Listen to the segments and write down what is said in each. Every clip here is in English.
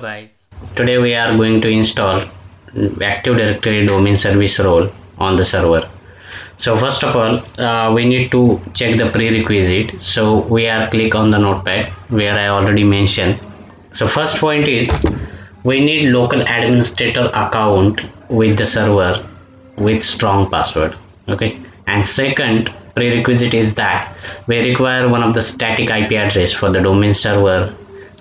Guys, today we are going to install Active Directory domain service role on the server. So first of all, we need to check the prerequisite. So we are click on the notepad where I already mentioned. So first point is we need local administrator account with the server with strong password. Okay, and second prerequisite is that we require one of the static IP address for the domain server.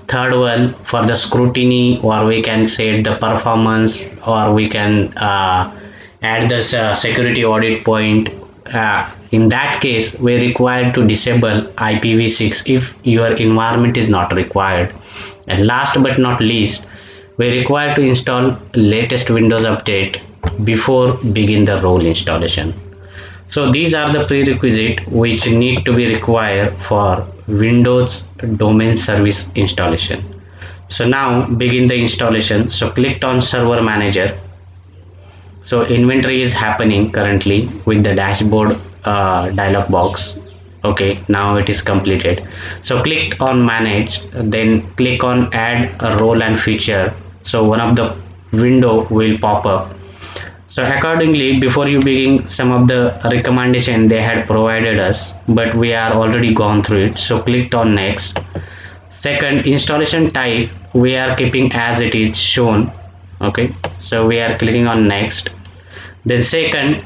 Third one for the scrutiny, or we can say the performance, or we can add the security audit point. In that case we require to disable IPv6 if your environment is not required. And last but not least, we require to install latest Windows update before begin the role installation. So these are the prerequisites which need to be required for Windows domain service installation. So now begin the installation. So click on server manager. So inventory is happening currently with the dashboard dialog box. Okay, now it is completed. So click on manage, then click on add a role and feature. So one of the window will pop up. So accordingly, before you begin, some of the recommendation they had provided us, but we are already gone through it. So clicked on next. Second, installation type we are keeping as it is shown. Okay, so we are clicking on next. Then second,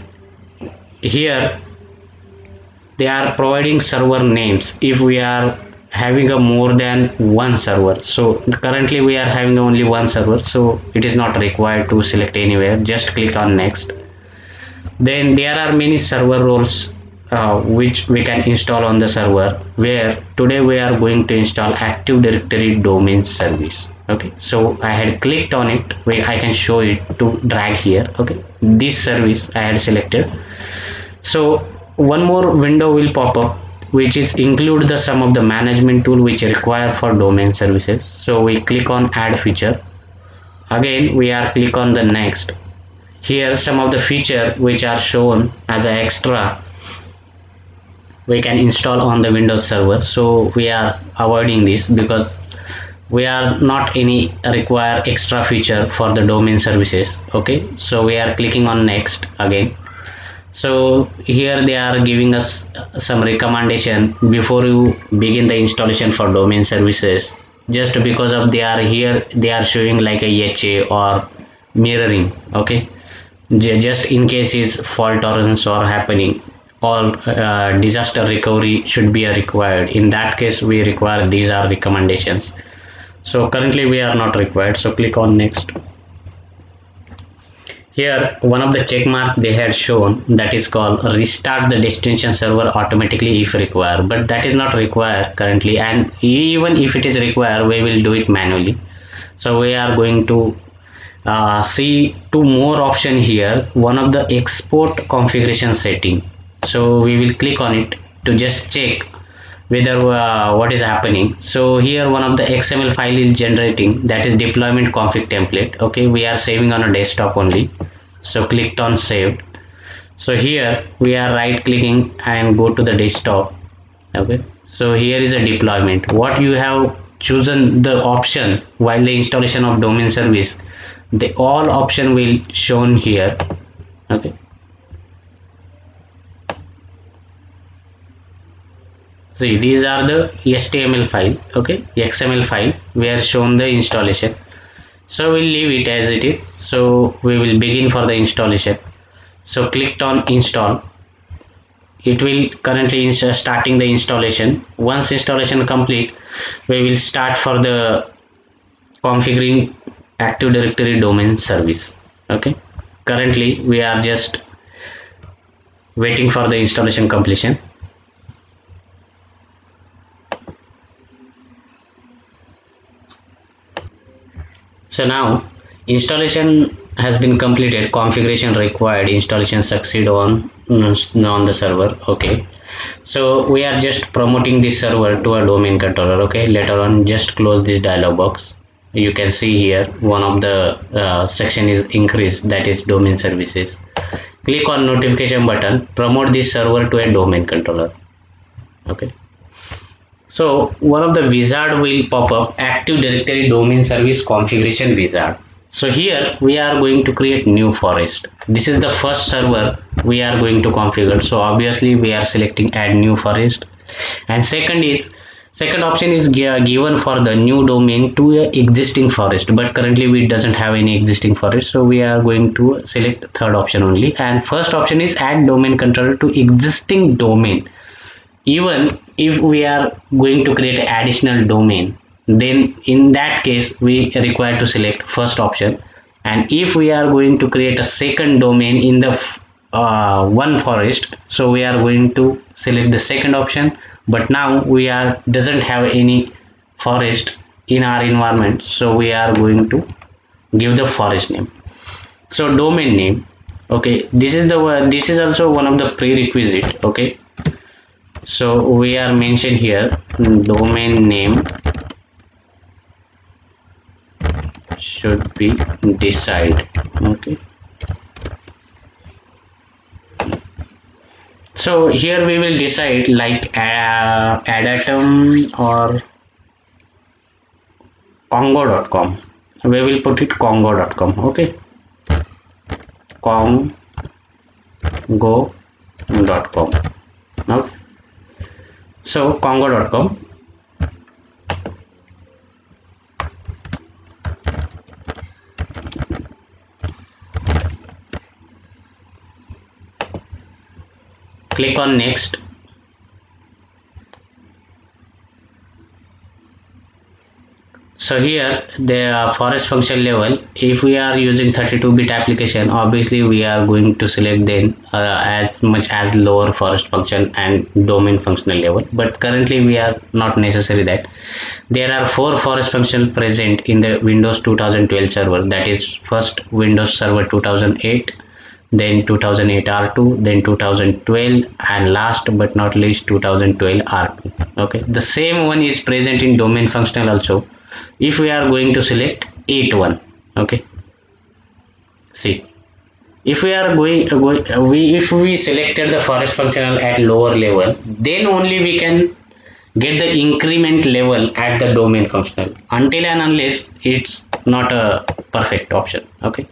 here they are providing server names if we are having a more than one server. So currently we are having only one server, so it is not required to select anywhere. Just click on next. Then there are many server roles which we can install on the server, where today we are going to install Active Directory domain service. Okay, so I had clicked on it, where I can show it to drag here. Okay, this service I had selected. So one more window will pop up, which is include the some of the management tool which require for domain services. So we click on add feature. Again we are click on the next. Here some of the feature which are shown as an extra we can install on the Windows server. So we are avoiding this because we are not any require extra feature for the domain services. Okay, so we are clicking on next again. So here they are giving us some recommendation before you begin the installation for domain services, just because of they are here they are showing like a HA or mirroring. Okay, just in case is fault tolerance or happening, or disaster recovery should be required. In that case we require these are recommendations. So currently we are not required, so click on next. Here one of the check mark they had shown, that is called restart the destination server automatically if required, but that is not required currently, and even if it is required we will do it manually. So we are going to see two more option here. One of the export configuration setting, so we will click on it to just check whether what is happening. So here one of the XML file is generating, that is deployment config template. Okay, we are saving on a desktop only, so clicked on saved. So here we are right clicking and go to the desktop. Okay, so here is a deployment. What you have chosen the option while the installation of domain service, the all option will shown here. Okay, see these are the HTML file. Okay, XML file where shown the installation. So we'll leave it as it is. So we will begin for the installation. So clicked on install. It will currently starting the installation. Once installation complete, we will start for the configuring Active Directory domain service. Okay, currently we are just waiting for the installation completion. So now installation has been completed, configuration required, installation succeed on the server. Okay, so we are just promoting this server to a domain controller. Okay, later on just close this dialog box. You can see here one of the section is increased, that is domain services. Click on notification button, promote this server to a domain controller. Okay, So one of the wizard will pop up, Active Directory Domain Service Configuration Wizard. So here we are going to create new forest. This is the first server we are going to configure. So obviously we are selecting add new forest, and second option is given for the new domain to a existing forest, but currently we doesn't have any existing forest, so we are going to select third option only. And first option is add domain controller to existing domain. Even if we are going to create an additional domain, then in that case we require to select first option. And if we are going to create a second domain in the one forest, so we are going to select the second option. But now we are doesn't have any forest in our environment, so we are going to give the forest name. So domain name, okay, this is also one of the prerequisite. Okay, so we are mentioned here domain name should be decide. Okay, so here we will decide like adatom or congo.com. We will put it congo.com. Okay, congo.com. Okay, so congo.com. Click on next. So here the forest function level, if we are using 32-bit application, obviously we are going to select then as much as lower forest function and domain functional level, but currently we are not necessary that. There are 4 forest functions present in the Windows 2012 server, that is first Windows Server 2008, then 2008 R2, then 2012, and last but not least 2012 R2. Okay, the same one is present in domain functional also. If we are going to select 8.1, okay, see, if we are if we selected the forest functional at lower level, then only we can get the increment level at the domain functional, until and unless it's not a perfect option. Okay,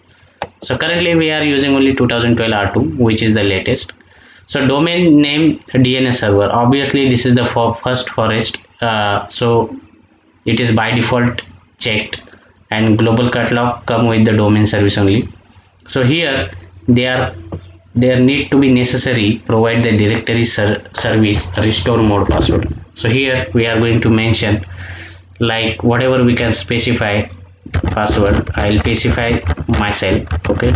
so currently we are using only 2012 R2, which is the latest. So domain name DNS server, obviously this is the first forest, so it is by default checked, and global catalog come with the domain service only. So here there need to be necessary provide the directory service restore mode password. So here we are going to mention like whatever we can specify password. I'll specify myself. Okay,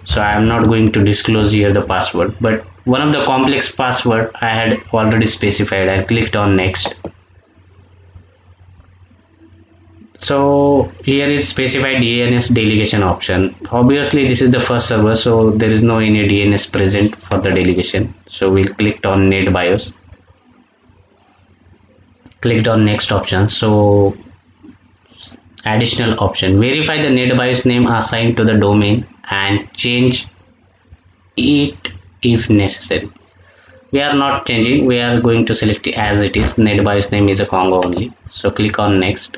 so I am not going to disclose here the password, but one of the complex password I had already specified. I clicked on next. So here is specified DNS delegation option. Obviously this is the first server, so there is no any DNS present for the delegation. So we'll click on NetBIOS. Clicked on next option. So additional option, verify the NetBIOS name assigned to the domain and change it if necessary. We are not changing, we are going to select it as it is. NetBIOS name is a Congo only. So click on next.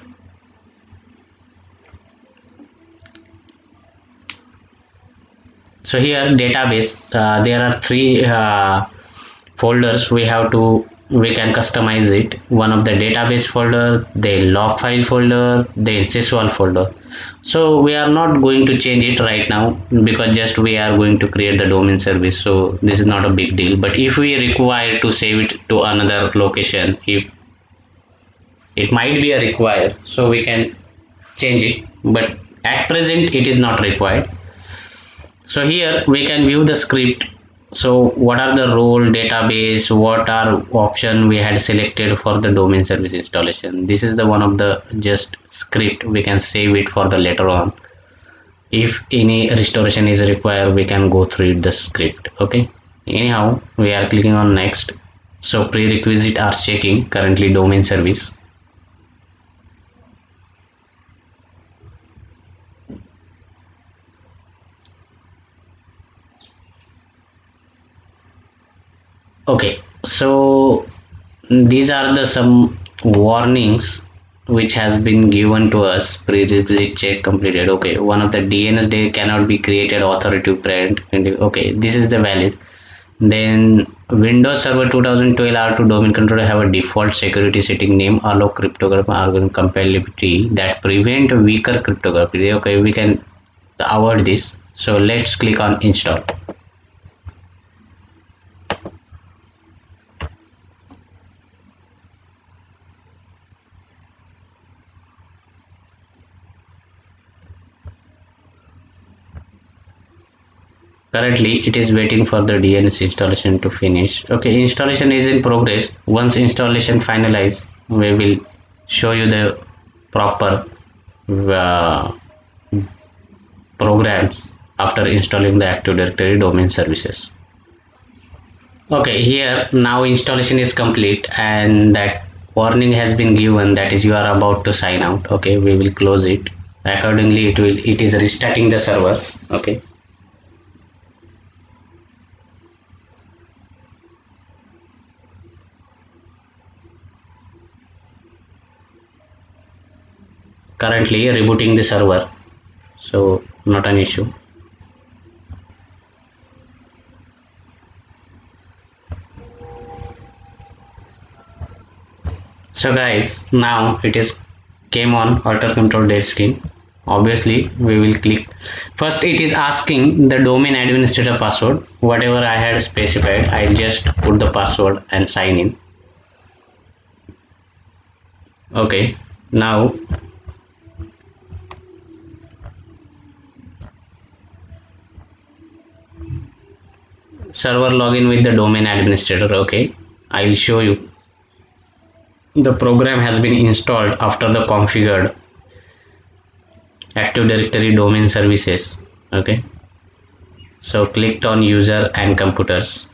So here database, there are 3 folders we can customize it. One of the database folder, the log file folder, the sysvol folder. So we are not going to change it right now because just we are going to create the domain service, so this is not a big deal. But if we require to save it to another location, if it might be a require, so we can change it, but at present it is not required. So here we can view the script. So what are the role, database, what are option we had selected for the domain service installation. This is the one of the just script, we can save it for the later on. If any restoration is required, we can go through the script. Okay, anyhow we are clicking on next. So prerequisite are checking, currently domain service. Okay, so these are the some warnings which has been given to us. Prerequisite check completed. Okay, one of the DNS day cannot be created authoritative parent. Okay, this is the valid. Then Windows Server 2012 R2 domain controller have a default security setting name allow cryptography algorithm compatibility that prevent weaker cryptography. Okay, we can avoid this. So let's click on install. Currently it is waiting for the DNS installation to finish. Okay, installation is in progress. Once installation finalized, we will show you the proper programs after installing the Active Directory domain services. Okay, here now installation is complete and that warning has been given, that is you are about to sign out. Okay, we will close it. Accordingly it is restarting the server. Okay, currently rebooting the server, so not an issue. So guys, now it is came on alter control dash screen. Obviously we will click. First it is asking the domain administrator password, whatever I had specified. I just put the password and sign in. Okay, now server login with the domain administrator. Okay, I will show you. The program has been installed after the configured Active Directory domain services. Okay, so clicked on user and computers.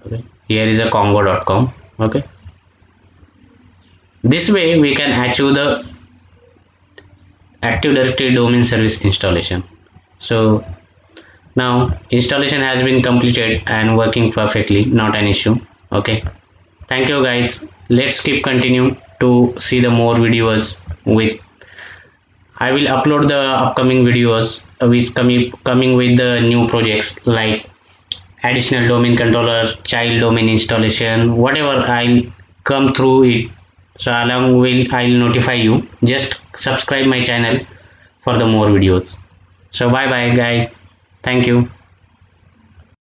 Okay, here is a congo.com. Okay, this way we can achieve the Active Directory domain service installation. So now installation has been completed and working perfectly, not an issue. Okay, thank you guys. Let's keep continue to see the more videos. With I will upload the upcoming videos which coming with the new projects like additional domain controller, child domain installation, whatever I'll come through it. So along will I'll notify you. Just subscribe my channel for the more videos. So bye bye guys. Thank you.